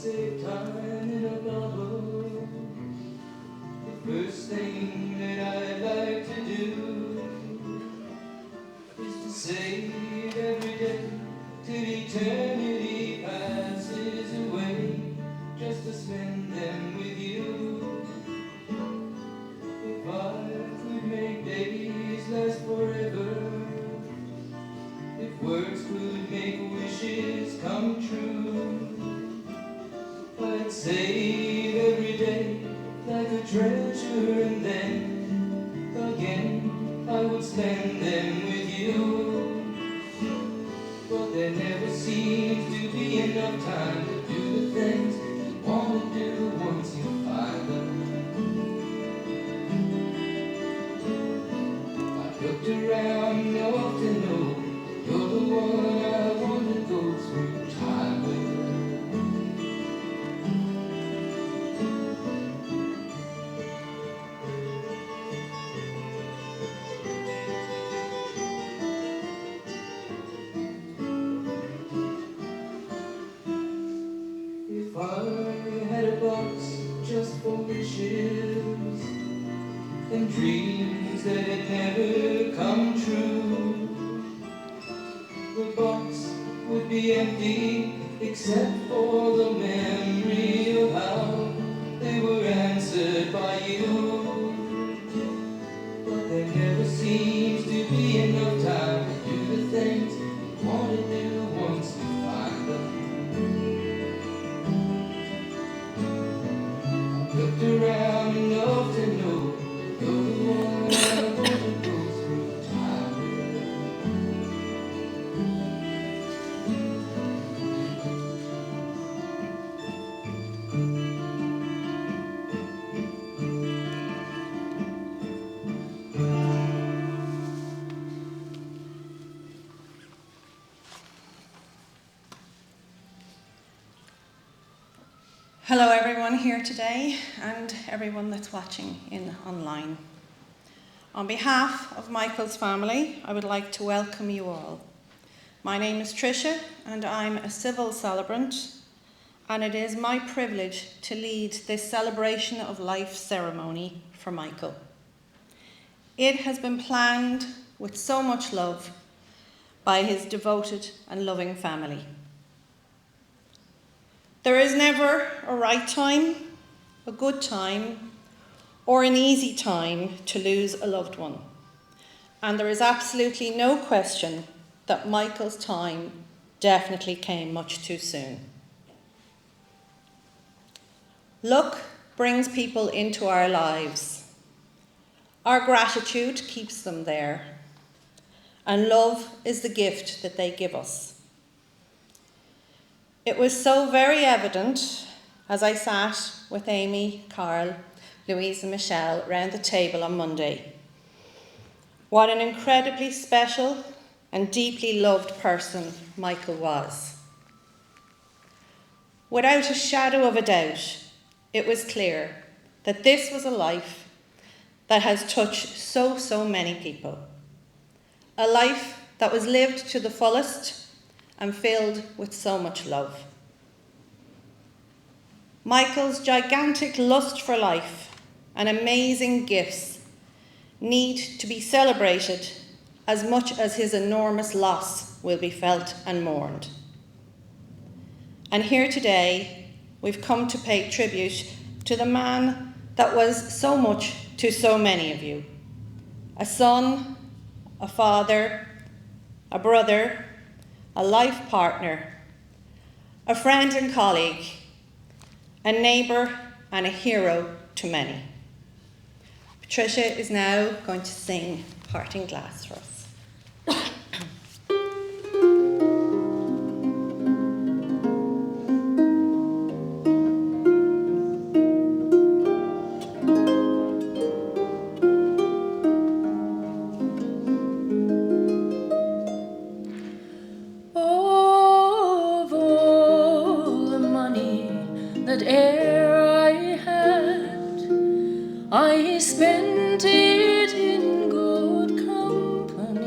save time in a bubble. The first thing that I'd like to do is to save every day till eternity passes away, just to spend them with you. If I could make days last forever, if words could make wishes come true, I'd save every day like a treasure, and then again I would spend them with you. But there never seems to be enough time to do the things you want to do once you find them. I've looked around enough to know you're the one I want to go through time with. If I had a box just for wishes and dreams that had never come true, the box would be empty except for the memory of how they were answered by you. But there never seems to be enough time to do the things you want to do once you find them. I've looked around enough to know you're the one I want to go through time with. Hello everyone here today and everyone that's watching in online. On behalf of Michael's family, I would like to welcome you all. My name is Patricia and I'm a civil celebrant, and it is my privilege to lead this celebration of life ceremony for Michael. It has been planned with so much love by his devoted and loving family. There is never a right time, a good time, or an easy time to lose a loved one. And there is absolutely no question that Michael's time definitely came much too soon. Luck brings people into our lives. Our gratitude keeps them there. And love is the gift that they give us. It was so very evident as I sat with Amy, Carl, Louise and Michelle round the table on Monday. What an incredibly special and deeply loved person Michael was. Without a shadow of a doubt, it was clear that this was a life that has touched so many people. A life that was lived to the fullest and filled with so much love. Michael's gigantic lust for life and amazing gifts need to be celebrated as much as his enormous loss will be felt and mourned. And here today, we've come to pay tribute to the man that was so much to so many of you. A son, a father, a brother, a life partner, a friend and colleague, a neighbour and a hero to many. Patricia is now going to sing Parting Glass for us. I spent it in good company.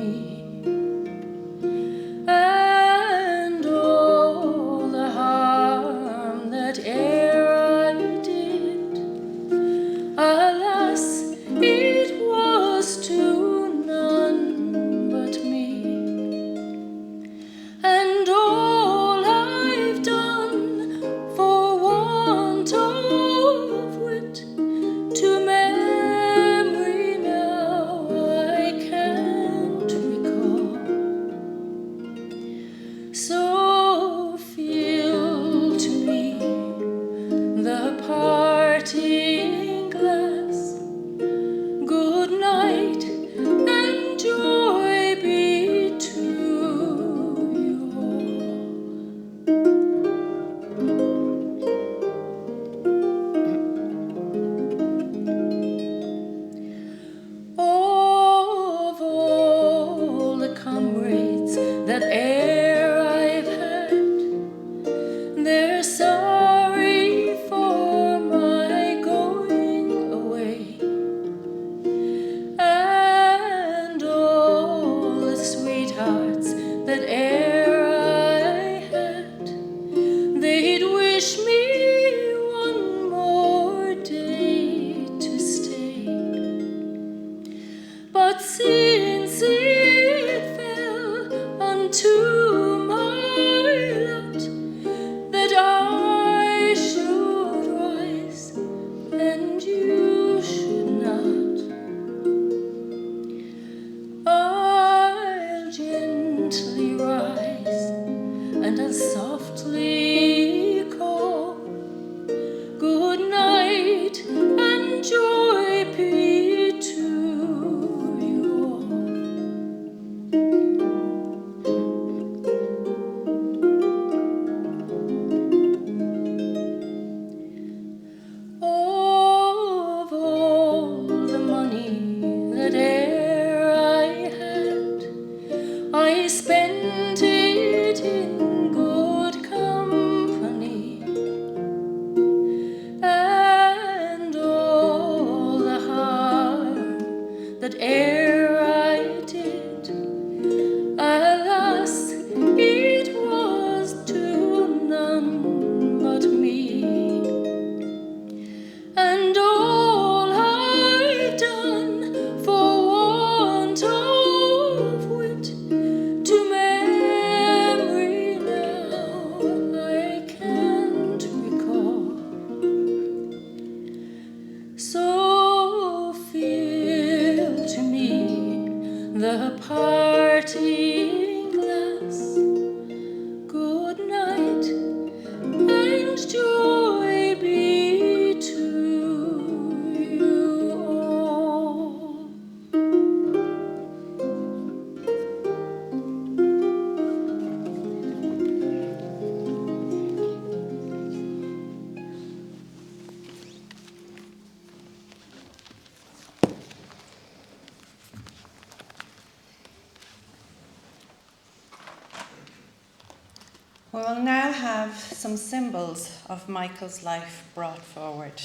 We'll now have some symbols of Michael's life brought forward.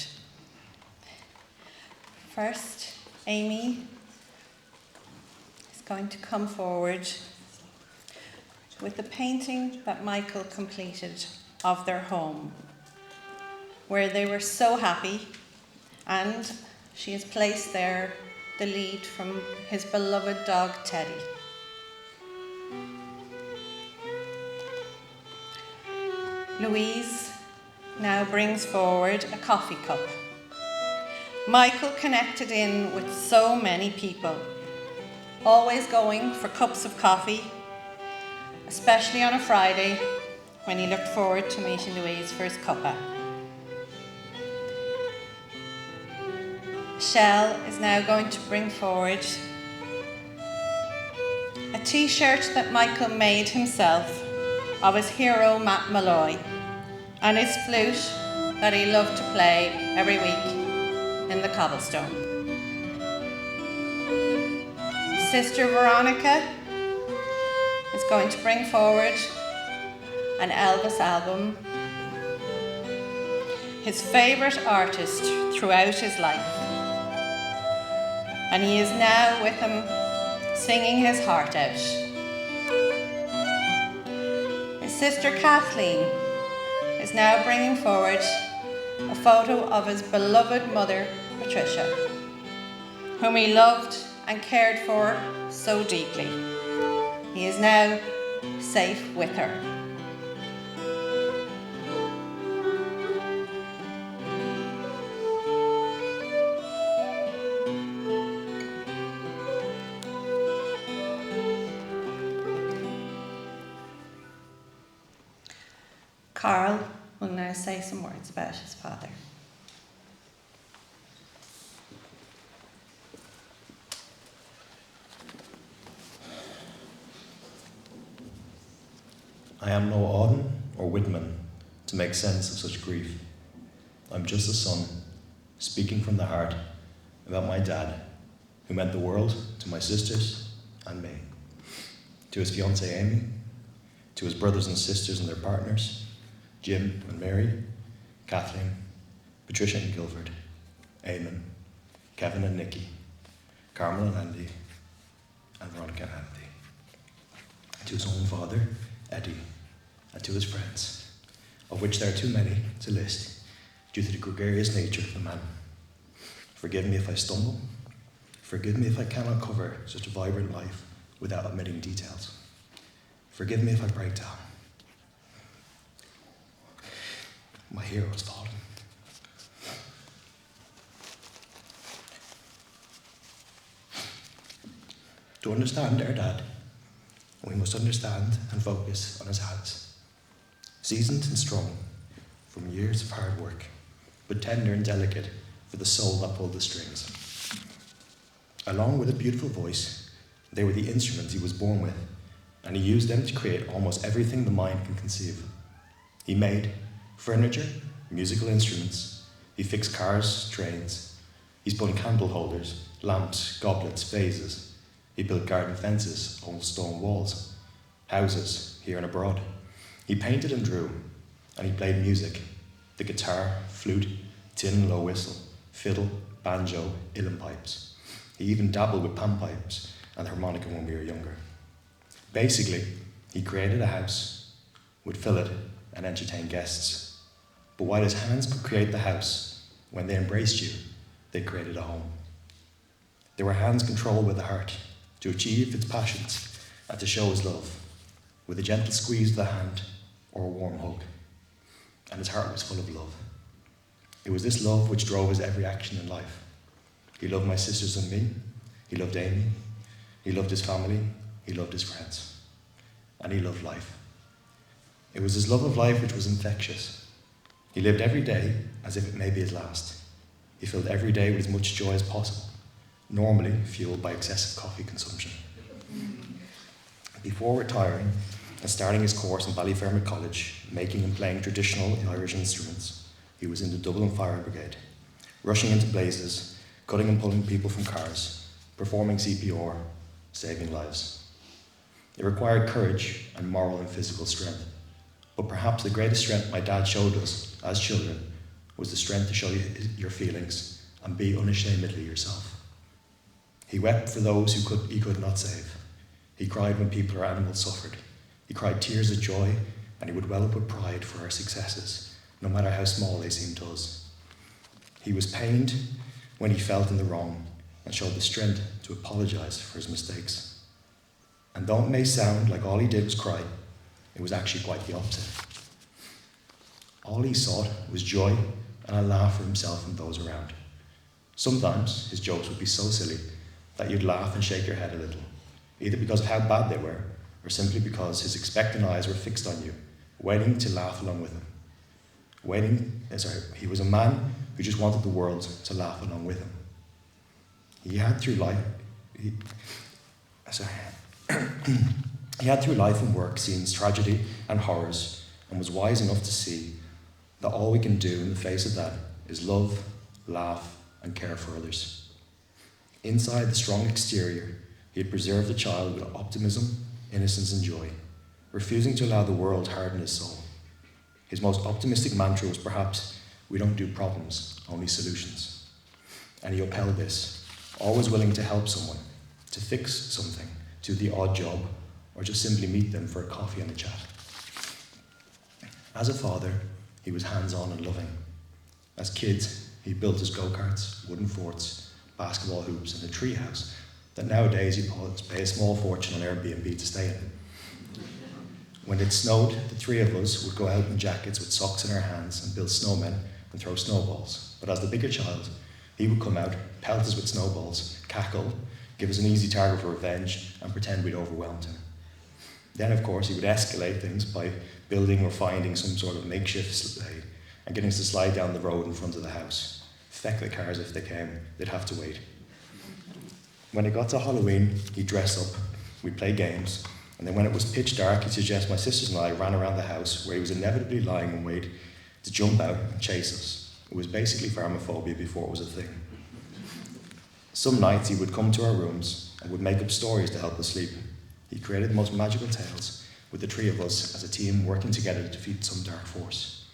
First, Amy is going to come forward with the painting that Michael completed of their home, where they were so happy, and she has placed there the lead from his beloved dog Teddy. Louise now brings forward a coffee cup. Michael connected in with so many people, always going for cups of coffee, especially on a Friday when he looked forward to meeting Louise for his cuppa. Michelle is now going to bring forward a t-shirt that Michael made himself of his hero Matt Malloy and his flute that he loved to play every week in the cobblestone. Sister Veronica is going to bring forward an Elvis album, his favourite artist throughout his life. And he is now with him singing his heart out. His sister Kathleen is now bringing forward a photo of his beloved mother, Patricia, whom he loved and cared for so deeply. He is now safe with her. Carl will now say some words about his father. I am no Auden or Whitman to make sense of such grief. I'm just a son, speaking from the heart about my dad, who meant the world to my sisters and me. To his fiancée Amy, to his brothers and sisters and their partners, Jim and Mary, Kathleen, Patricia and Guilford, Eamon, Kevin and Nikki, Carmel and Andy, and Veronica and Andy. To his own father, Eddie, and to his friends, of which there are too many to list due to the gregarious nature of the man. Forgive me if I stumble. Forgive me if I cannot cover such a vibrant life without omitting details. Forgive me if I break down. My hero has fallen. To understand our dad, we must understand and focus on his hands. Seasoned and strong from years of hard work, but tender and delicate for the soul that pulled the strings. Along with a beautiful voice, they were the instruments he was born with, and he used them to create almost everything the mind can conceive. He made furniture, musical instruments. He fixed cars, trains. He spun candle holders, lamps, goblets, vases. He built garden fences, old stone walls, houses here and abroad. He painted and drew, and he played music, the guitar, flute, tin and low whistle, fiddle, banjo, uilleann pipes. He even dabbled with panpipes and the harmonica when we were younger. Basically, he created a house, would fill it, and entertain guests. But while his hands could create the house, when they embraced you, they created a home. They were hands controlled with the heart to achieve its passions and to show his love, with a gentle squeeze of the hand or a warm hug. And his heart was full of love. It was this love which drove his every action in life. He loved my sisters and me. He loved Amy. He loved his family. He loved his friends. And he loved life. It was his love of life which was infectious. He lived every day as if it may be his last. He filled every day with as much joy as possible, normally fueled by excessive coffee consumption. Before retiring and starting his course in Ballyfermot College, making and playing traditional Irish instruments, he was in the Dublin Fire Brigade, rushing into blazes, cutting and pulling people from cars, performing CPR, saving lives. It required courage and moral and physical strength, But perhaps the greatest strength my dad showed us as children was the strength to show you your feelings and be unashamedly yourself. He wept for those he could not save. He cried when people or animals suffered. He cried tears of joy, and he would well up with pride for our successes, no matter how small they seemed to us. He was pained when he felt in the wrong and showed the strength to apologise for his mistakes. And though it may sound like all he did was cry, it was actually quite the opposite. All he sought was joy and a laugh for himself and those around. Sometimes his jokes would be so silly that you'd laugh and shake your head a little, either because of how bad they were or simply because his expectant eyes were fixed on you, waiting to laugh along with him. He was a man who just wanted the world to laugh along with him. He had through life and work seen tragedy and horrors, and was wise enough to see that all we can do in the face of that is love, laugh, and care for others. Inside the strong exterior, he had preserved the child with optimism, innocence, and joy, refusing to allow the world to harden his soul. His most optimistic mantra was perhaps, "We don't do problems, only solutions." And he upheld this, always willing to help someone, to fix something, do the odd job, or just simply meet them for a coffee and a chat. As a father, he was hands-on and loving. As kids, he built his go-karts, wooden forts, basketball hoops, and a tree house that nowadays he pay a small fortune on Airbnb to stay in. When it snowed, the three of us would go out in jackets with socks in our hands and build snowmen and throw snowballs. But as the bigger child, he would come out, pelt us with snowballs, cackle, give us an easy target for revenge, and pretend we'd overwhelmed him. Then, of course, he would escalate things by building or finding some sort of makeshift sleigh and getting us to slide down the road in front of the house. Feck the cars if they came, they'd have to wait. When it got to Halloween, he'd dress up, we'd play games, and then when it was pitch dark, he'd suggest my sisters and I ran around the house where he was inevitably lying in wait to jump out and chase us. It was basically pharmaphobia before it was a thing. Some nights he would come to our rooms and would make up stories to help us sleep. He created the most magical tales, with the three of us as a team working together to defeat some dark force.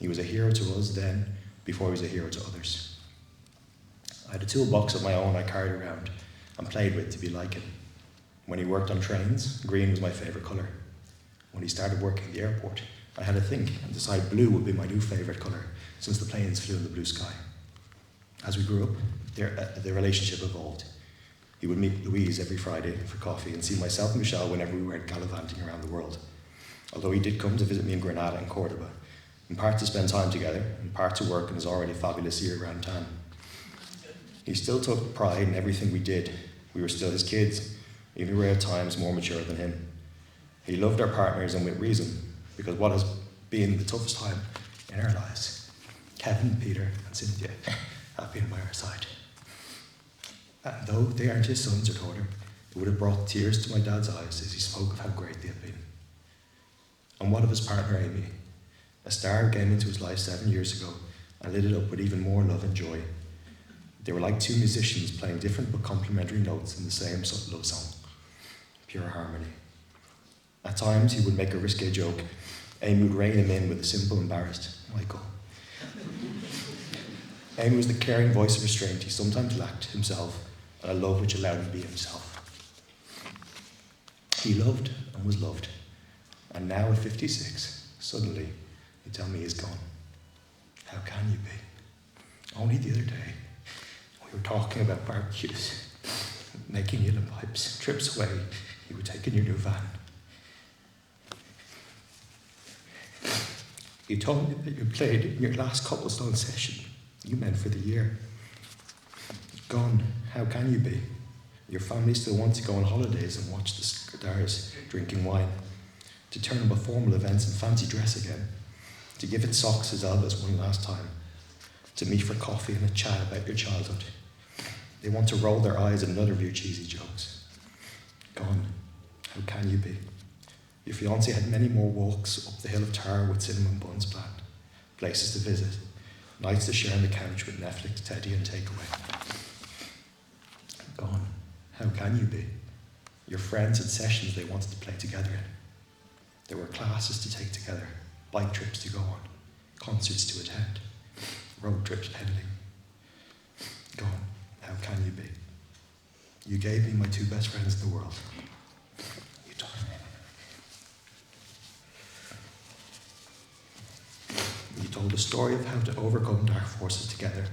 He was a hero to us then, before he was a hero to others. I had a toolbox of my own I carried around and played with to be like him. When he worked on trains, green was my favourite colour. When he started working at the airport, I had to think and decide blue would be my new favourite colour, since the planes flew in the blue sky. As we grew up, their relationship evolved. He would meet Louise every Friday for coffee and see myself and Michelle whenever we went gallivanting around the world. Although he did come to visit me in Granada and Cordoba, in part to spend time together, in part to work in his already fabulous year-round tan. He still took pride in everything we did. We were still his kids, even if we were at times more mature than him. He loved our partners, and with reason, because what has been the toughest time in our lives, Kevin, Peter, and Cynthia have been by our side. And though they aren't his sons or daughter, it would have brought tears to my dad's eyes as he spoke of how great they have been. And what of his partner Amy? A star who came into his life 7 years ago and lit it up with even more love and joy. They were like two musicians playing different but complementary notes in the same love song. Pure harmony. At times he would make a risque joke. Amy would rein him in with a simple, embarrassed, "Michael." Amy was the caring voice of restraint he sometimes lacked himself, and a love which allowed him to be himself. He loved and was loved, and now at 56, suddenly, you tell me he's gone. How can you be? Only the other day, we were talking about barbecues, making yellow pipes, trips away, you were taking your new van. You told me that you played in your last cobblestone session you meant for the year. Gone, how can you be? Your family still want to go on holidays and watch the stars, drinking wine, to turn up at formal events in fancy dress again, to give it socks as Elvis one last time, to meet for coffee and a chat about your childhood. They want to roll their eyes at another of your cheesy jokes. Gone, how can you be? Your fiancé had many more walks up the hill of Tar with cinnamon buns planned, places to visit, nights to share on the couch with Netflix, Teddy and takeaway. Gone, how can you be? Your friends had sessions they wanted to play together in. There were classes to take together, bike trips to go on, concerts to attend, road trips pending. Gone, how can you be? You gave me my two best friends in the world. You told me. You told a story of how to overcome dark forces together.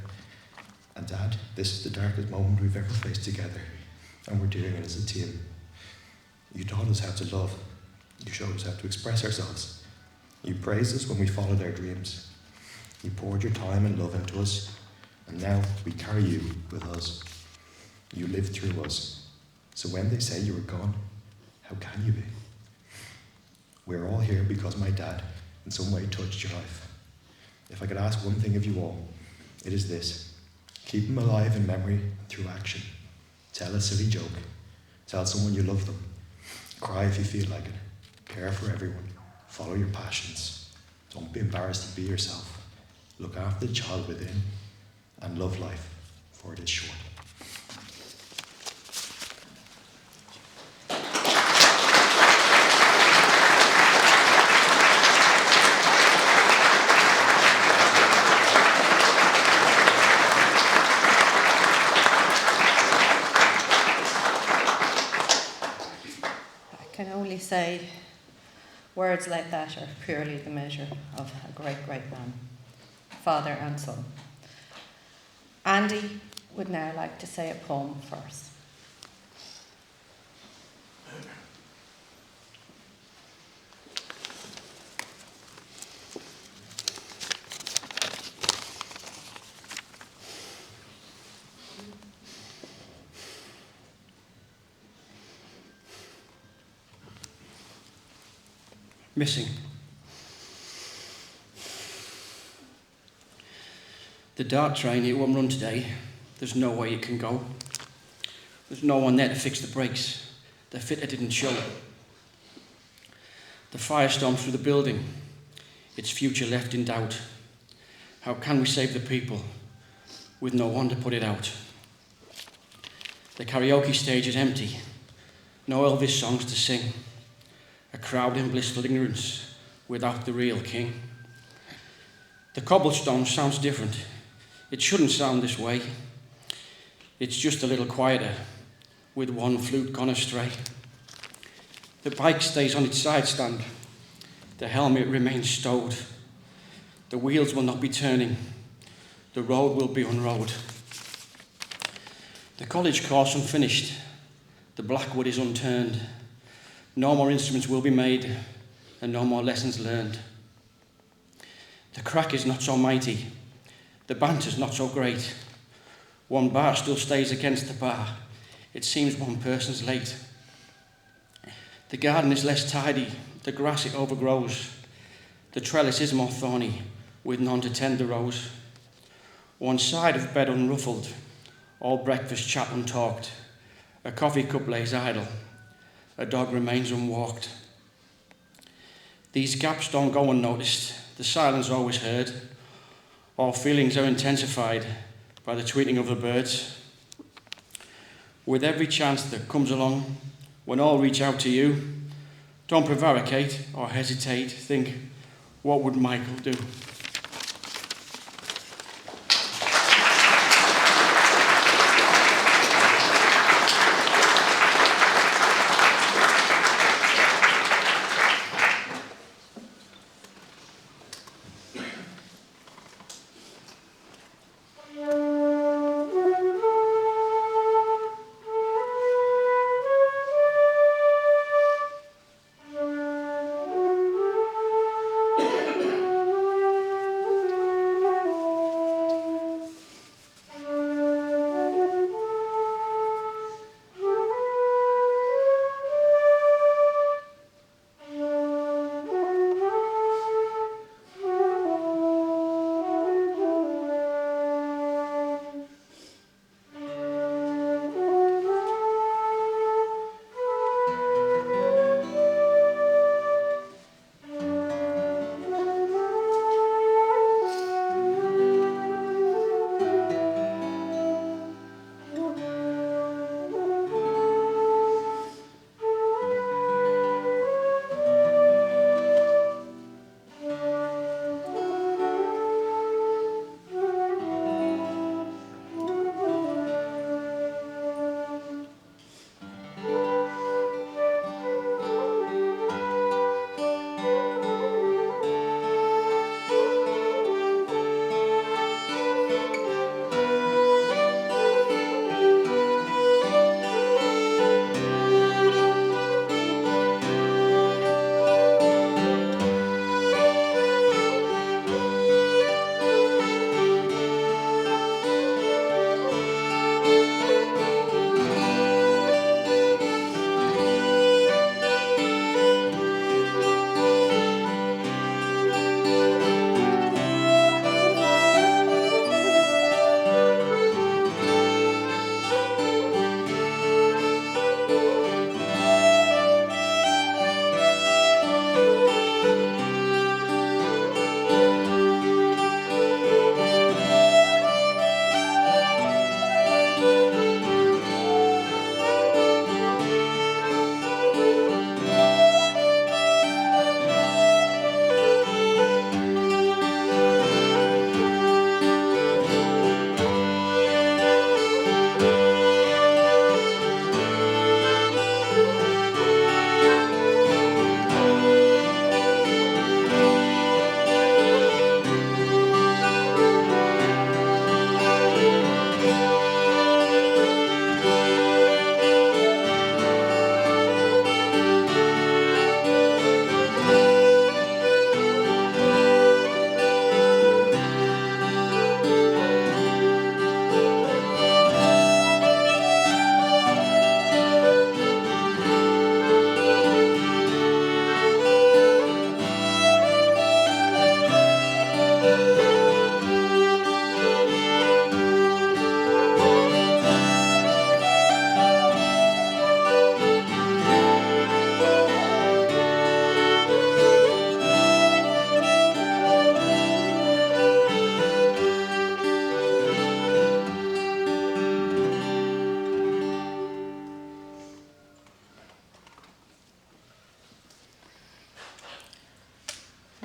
And Dad, this is the darkest moment we've ever faced together, and we're doing it as a team. You taught us how to love. You showed us how to express ourselves. You praised us when we followed our dreams. You poured your time and love into us, and now we carry you with us. You live through us. So when they say you were gone, how can you be? We're all here because my dad in some way touched your life. If I could ask one thing of you all, it is this. Keep him alive in memory through action. Tell a silly joke. Tell someone you love them. Cry if you feel like it. Care for everyone. Follow your passions. Don't be embarrassed to be yourself. Look after the child within and love life, for it is short. I can only say words like that are purely the measure of a great, great man, father and son. Andy would now like to say a poem for us. Missing. The dart train, it won't run today. There's no way it can go. There's no one there to fix the brakes. The fitter didn't show. The firestorm through the building, its future left in doubt. How can we save the people with no one to put it out? The karaoke stage is empty. No Elvis songs to sing. A crowd in blissful ignorance without the real king. The cobblestone sounds different. It shouldn't sound this way. It's just a little quieter with one flute gone astray. The bike stays on its side stand. The helmet remains stowed. The wheels will not be turning. The road will be unroad. The college course unfinished. The blackwood is unturned. No more instruments will be made, and no more lessons learned. The crack is not so mighty, the banter's not so great. One bar still stays against the bar, it seems one person's late. The garden is less tidy, the grass it overgrows. The trellis is more thorny, with none to tend the rows. One side of bed unruffled, all breakfast chat untalked. A coffee cup lays idle. A dog remains unwalked. These gaps don't go unnoticed. The silence always heard. All feelings are intensified by the tweeting of the birds. With every chance that comes along, when all reach out to you, don't prevaricate or hesitate. Think, what would Michael do?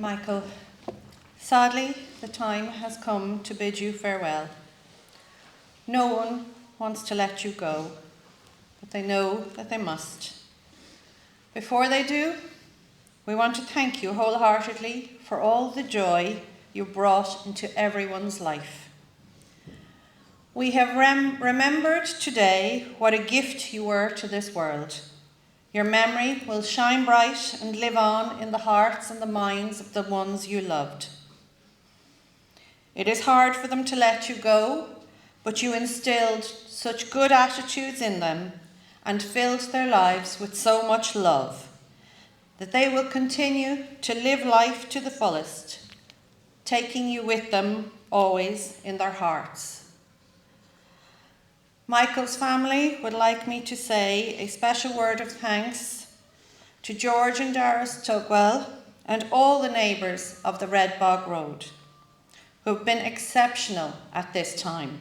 Michael, sadly, the time has come to bid you farewell. No one wants to let you go, but they know that they must. Before they do, we want to thank you wholeheartedly for all the joy you brought into everyone's life. We have remembered today what a gift you were to this world. Your memory will shine bright and live on in the hearts and the minds of the ones you loved. It is hard for them to let you go, but you instilled such good attitudes in them and filled their lives with so much love that they will continue to live life to the fullest, taking you with them always in their hearts. Michael's family would like me to say a special word of thanks to George and Doris Tugwell and all the neighbours of the Red Bog Road, who have been exceptional at this time.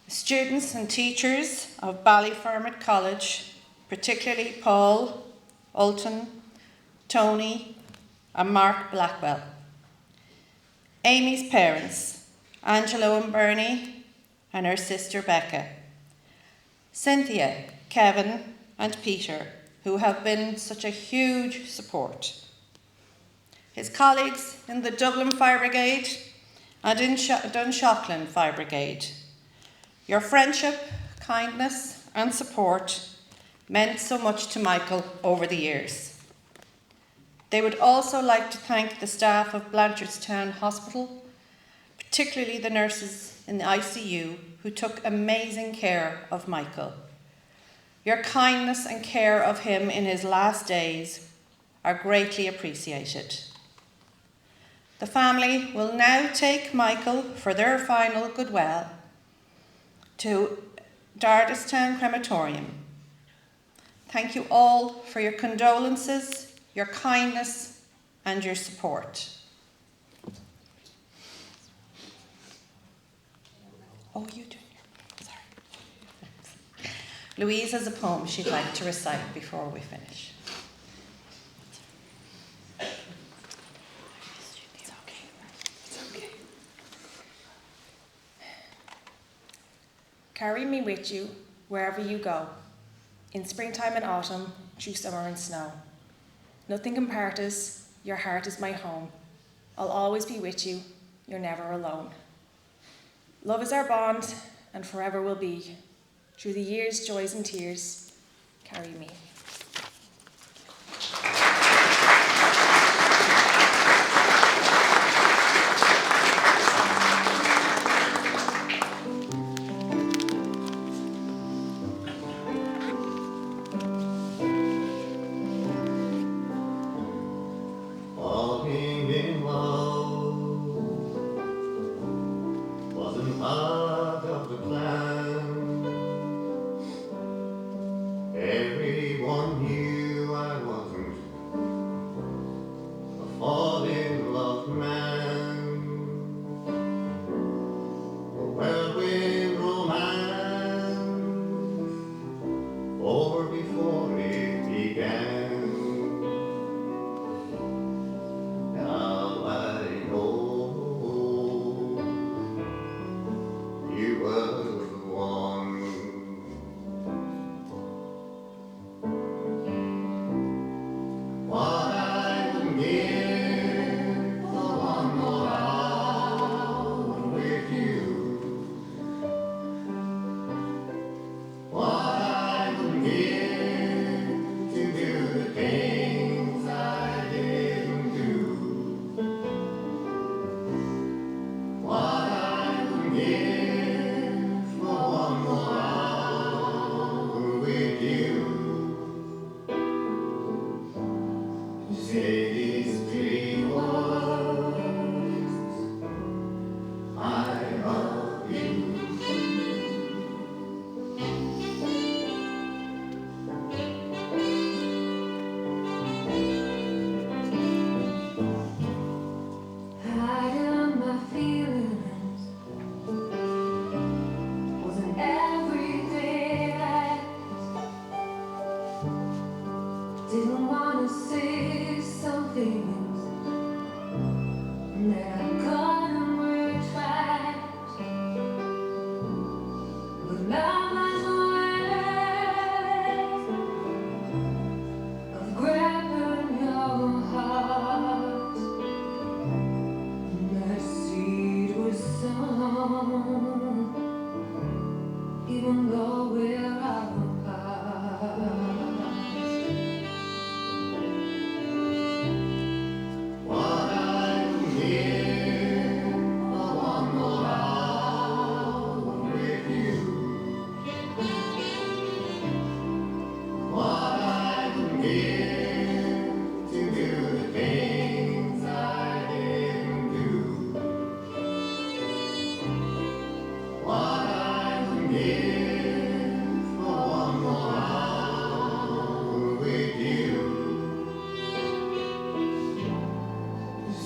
Students and teachers of Ballyfermot College, particularly Paul, Ulton, Tony and Mark Blackwell. Amy's parents, Angelo and Bernie, and her sister Becca. Cynthia, Kevin and Peter, who have been such a huge support. His colleagues in the Dublin Fire Brigade and in Dunshaughlin Fire Brigade. Your friendship, kindness and support meant so much to Michael over the years. They would also like to thank the staff of Blanchardstown Hospital, particularly the nurses in the ICU who took amazing care of Michael. Your kindness and care of him in his last days are greatly appreciated. The family will now take Michael for their final goodwill to Dardistown Crematorium. Thank you all for your condolences, your kindness and your support. Oh, you do. Sorry. Louise has a poem she'd like to recite before we finish. It's okay. It's okay. Carry me with you wherever you go, in springtime and autumn, through summer and snow. Nothing can part us, your heart is my home. I'll always be with you, you're never alone. Love is our bond, and forever will be. Through the years, joys and tears, carry me. Falling in love wasn't part of the plan. Everyone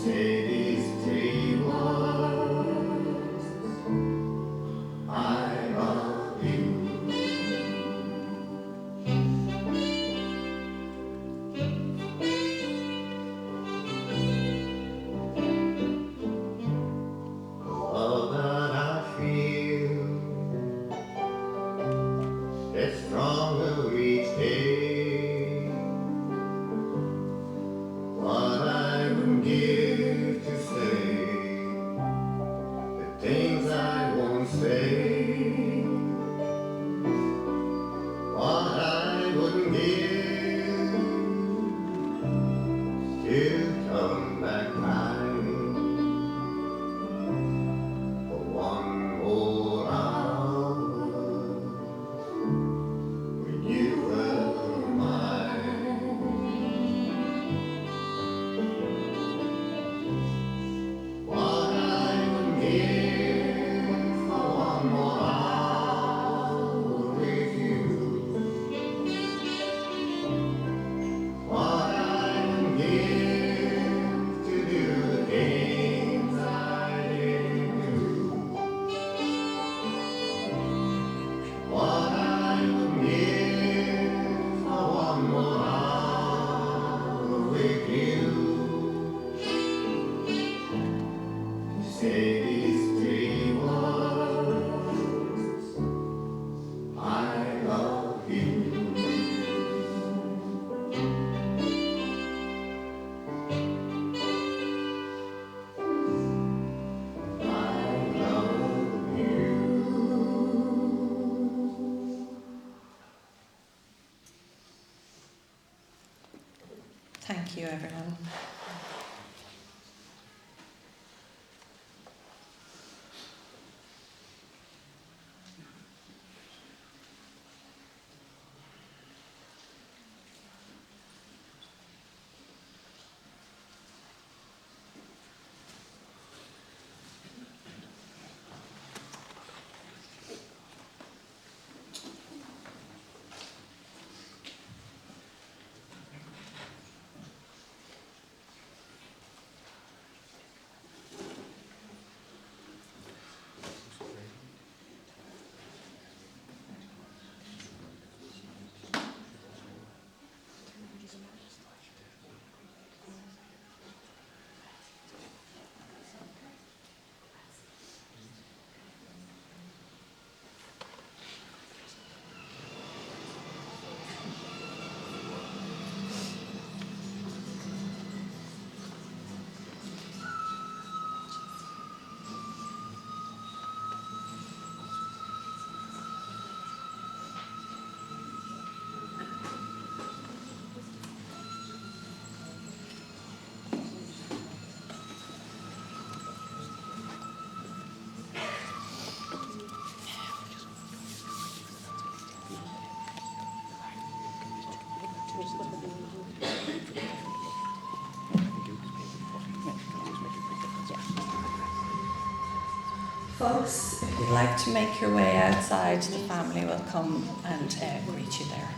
say these three words. I love you. The love that I feel gets stronger each day. What I would give to say the things I won't say. What I wouldn't give to come back time for one more hour when you were mine. What I would give for one more hour with you. What I would give to do the things I didn't do. What I would give for one more hour with you. Say these three words. I love you. I love you. Thank you, everyone. Folks, if you'd like to make your way outside, the family will come and greet you there.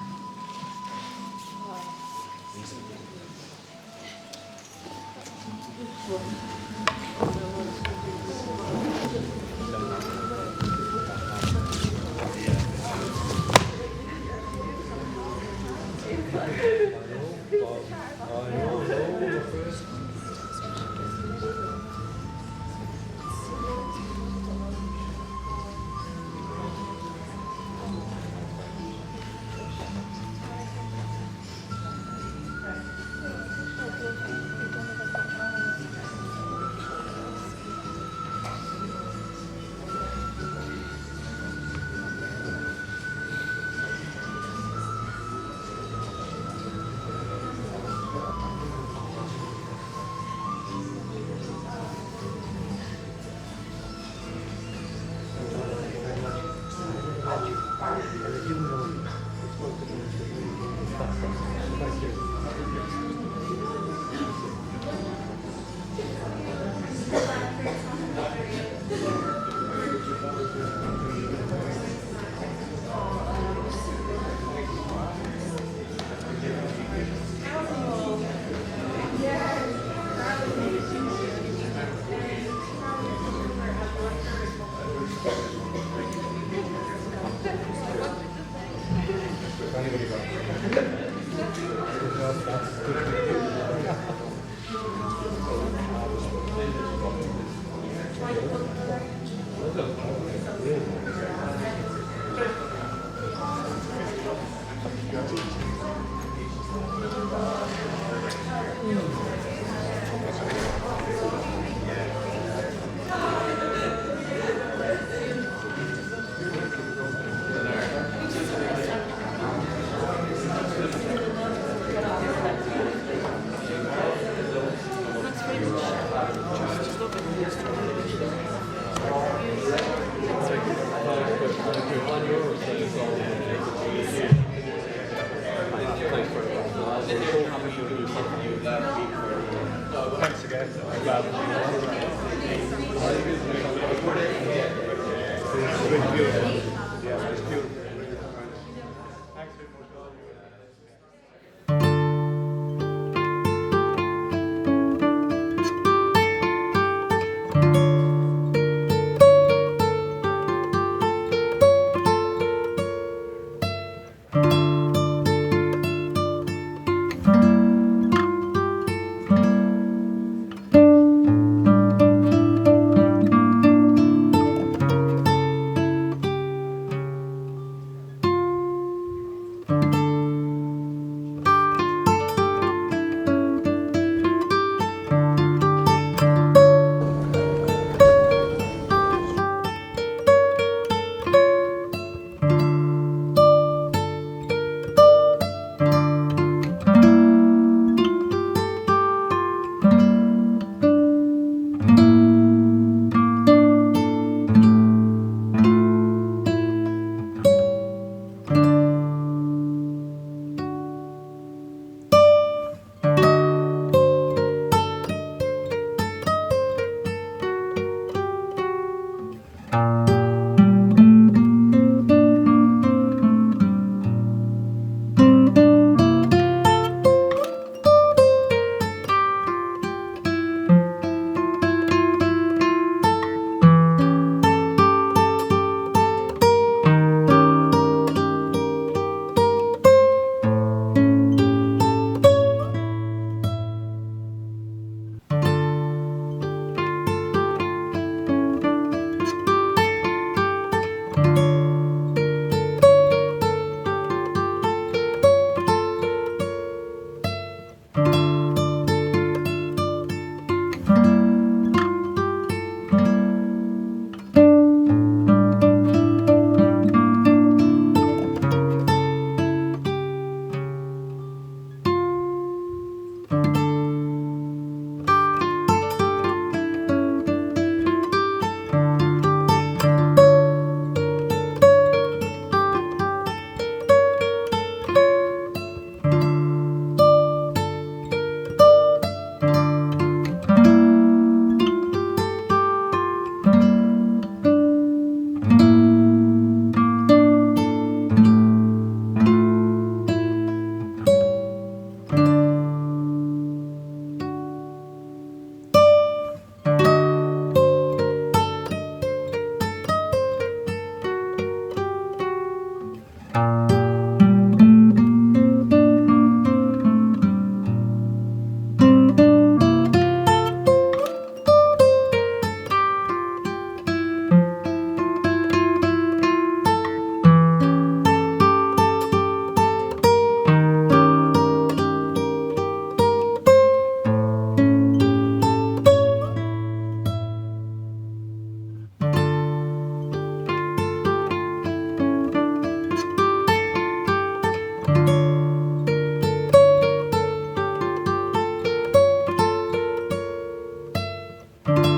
Thank